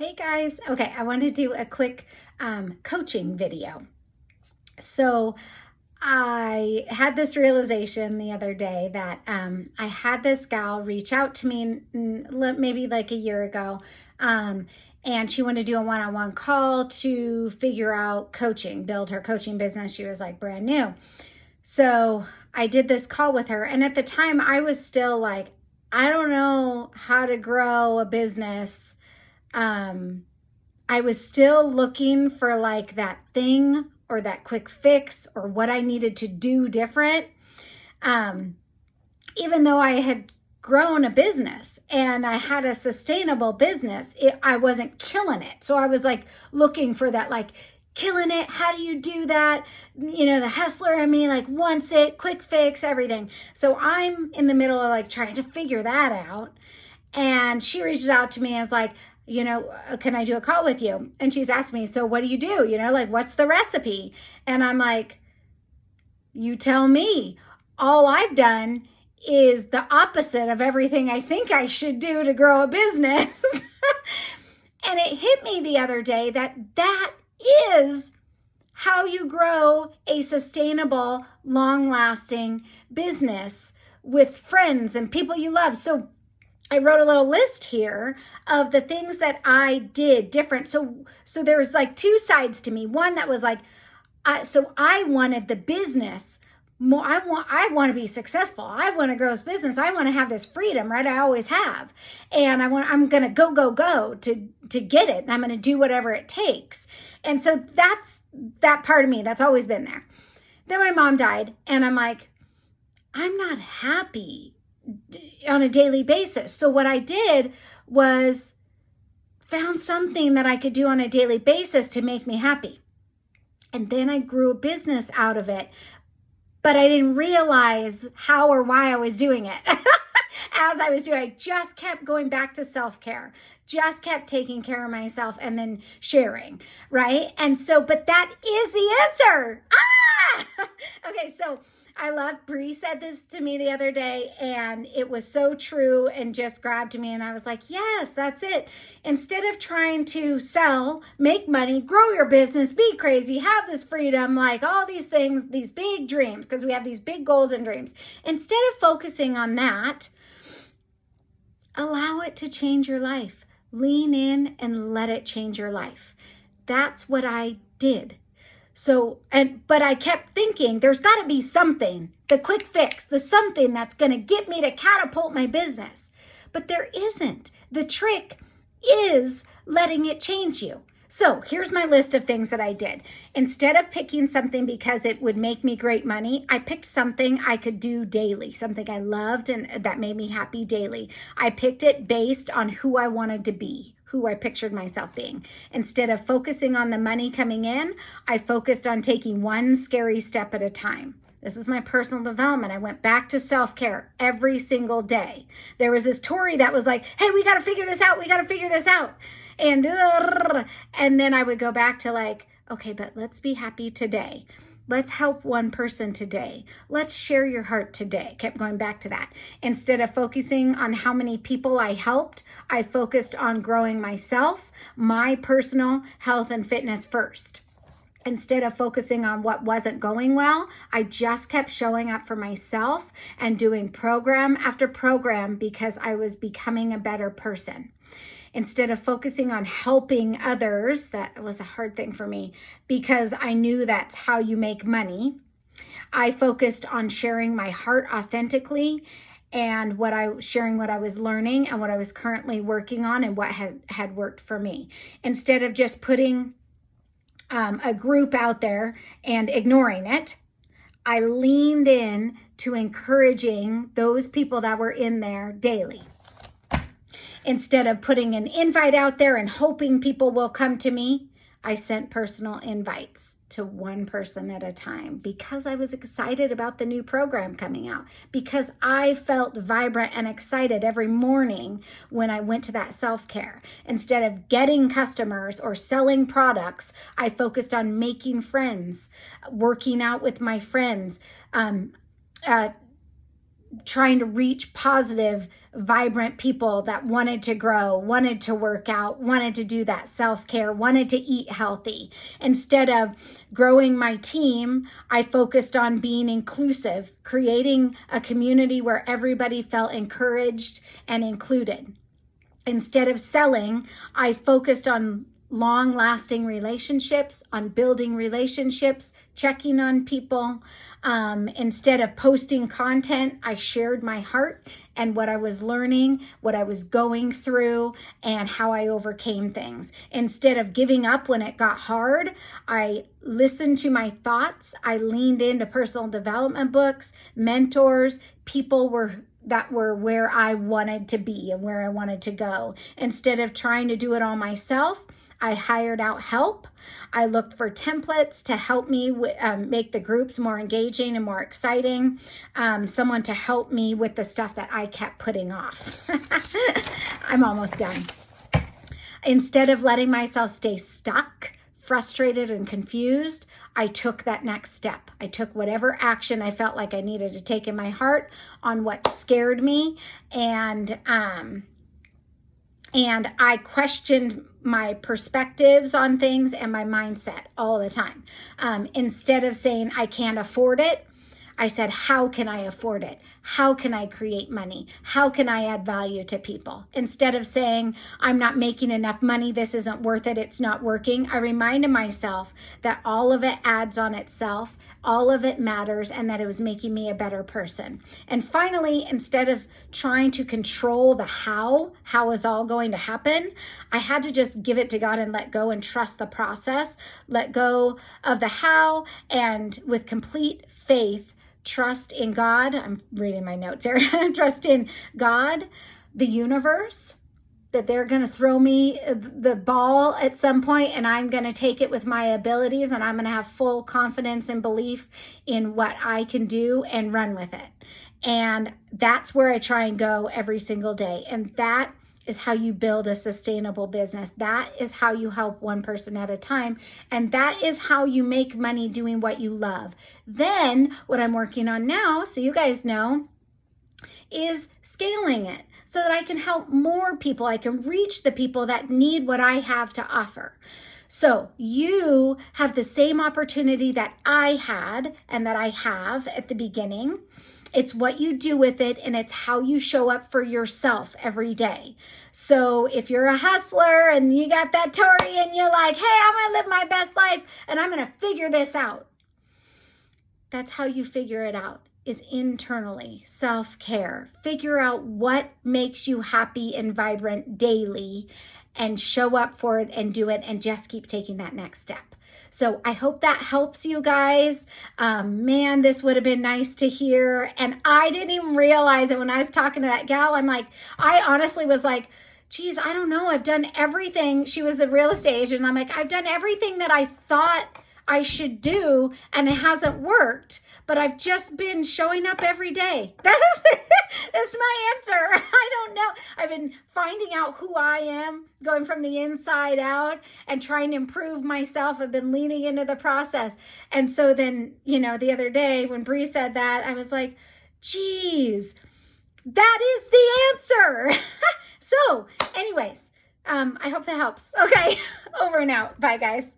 Hey guys. Okay, I want to do a quick coaching video. So I had this realization the other day that I had this gal reach out to me maybe like a year ago, and she wanted to do a one-on-one call to figure out coaching, build her coaching business. She was like brand new. So I did this call with her, and at the time I was still like, I don't know how to grow a business. I was still looking for like that thing or that quick fix or what I needed to do different. Even though I had grown a business and I had a sustainable business, I wasn't killing it. So I was like looking for that, like killing it. How do you do that? The hustler in me like wants it, quick fix, everything. So I'm in the middle of like trying to figure that out. And she reaches out to me and is like, can I do a call with you? And she's asked me, so what do you do? Like, what's the recipe? And I'm like, you tell me. All I've done is the opposite of everything I think I should do to grow a business. And it hit me the other day that is how you grow a sustainable, long-lasting business with friends and people you love. So I wrote a little list here of the things that I did different. So there's like two sides to me. One that was like, so I wanted the business more. I want to be successful. I want to grow this business. I want to have this freedom, right? I always have. And I'm going to go to get it. And I'm going to do whatever it takes. And so that's that part of me that's always been there. Then my mom died and I'm like, I'm not happy on a daily basis. So what I did was found something that I could do on a daily basis to make me happy. And then I grew a business out of it, but I didn't realize how or why I was doing it. As I was doing, I just kept going back to self-care, just kept taking care of myself and then sharing, right? And so, but that is the answer. Okay, so I love, Bree said this to me the other day and it was so true and just grabbed me and I was like, yes, that's it. Instead of trying to sell, make money, grow your business, be crazy, have this freedom, like all these things, these big dreams, because we have these big goals and dreams. Instead of focusing on that, allow it to change your life. Lean in and let it change your life. That's what I did. But I kept thinking there's got to be something, the quick fix, the something that's going to get me to catapult my business. But there isn't. The trick is letting it change you. So here's my list of things that I did. Instead of picking something because it would make me great money, I picked something I could do daily, something I loved and that made me happy daily. I picked it based on who I wanted to be, who I pictured myself being. Instead of focusing on the money coming in, I focused on taking one scary step at a time. This is my personal development. I went back to self-care every single day. There was this Tori that was like, hey, we got to figure this out. We got to figure this out. And then I would go back to like, okay, but let's be happy today. Let's help one person today. Let's share your heart today. Kept going back to that. Instead of focusing on how many people I helped, I focused on growing myself, my personal health and fitness first. Instead of focusing on what wasn't going well, I just kept showing up for myself and doing program after program because I was becoming a better person. Instead of focusing on helping others, that was a hard thing for me because I knew that's how you make money. I focused on sharing my heart authentically and sharing what I was learning and what I was currently working on and what had worked for me. Instead of just putting a group out there and ignoring it, I leaned in to encouraging those people that were in there daily. Instead of putting an invite out there and hoping people will come to me, I sent personal invites to one person at a time because I was excited about the new program coming out, because I felt vibrant and excited every morning when I went to that self-care. Instead of getting customers or selling products, I focused on making friends, working out with my friends, trying to reach positive, vibrant people that wanted to grow, wanted to work out, wanted to do that self-care, wanted to eat healthy. Instead of growing my team, I focused on being inclusive, creating a community where everybody felt encouraged and included. Instead of selling, I focused on long-lasting relationships, on building relationships, checking on people. Instead of posting content, I shared my heart and what I was learning, what I was going through, and how I overcame things. Instead of giving up when it got hard, I listened to my thoughts. I leaned into personal development books, mentors, people that were where I wanted to be and where I wanted to go. Instead of trying to do it all myself, I hired out help. I looked for templates to help me make the groups more engaging and more exciting. Someone to help me with the stuff that I kept putting off. I'm almost done. Instead of letting myself stay stuck, frustrated, and confused, I took that next step. I took whatever action I felt like I needed to take in my heart on what scared me, and I questioned my perspectives on things and my mindset all the time. Instead of saying I can't afford it, I said, how can I afford it? How can I create money? How can I add value to people? Instead of saying, I'm not making enough money, this isn't worth it, it's not working, I reminded myself that all of it adds on itself, all of it matters, and that it was making me a better person. And finally, instead of trying to control the how is all going to happen, I had to just give it to God and let go and trust the process, let go of the how, and with complete faith, trust in God. I'm reading my notes here. Trust in God, the universe, that they're going to throw me the ball at some point and I'm going to take it with my abilities, and I'm going to have full confidence and belief in what I can do and run with it. And that's where I try and go every single day. And that is how you build a sustainable business. That is how you help one person at a time. And that is how you make money doing what you love. Then what I'm working on now, so you guys know, is scaling it so that I can help more people. I can reach the people that need what I have to offer. So you have the same opportunity that I had and that I have at the beginning. It's what you do with it, and it's how you show up for yourself every day. So if you're a hustler and you got that Tori and you're like, hey, I'm going to live my best life and I'm going to figure this out. That's how you figure it out, is internally, self-care. Figure out what makes you happy and vibrant daily and show up for it and do it and just keep taking that next step. So I hope that helps you guys. Man, this would have been nice to hear. And I didn't even realize it when I was talking to that gal. I honestly was like, geez, I don't know. I've done everything. She was a real estate agent. I'm like, I've done everything that I thought I should do, and it hasn't worked, but I've just been showing up every day. That's my answer. I don't know. I've been finding out who I am, going from the inside out and trying to improve myself. I've been leaning into the process. And so then, the other day when Bree said that, I was like, geez, that is the answer. So anyways, I hope that helps. Okay, over and out. Bye, guys.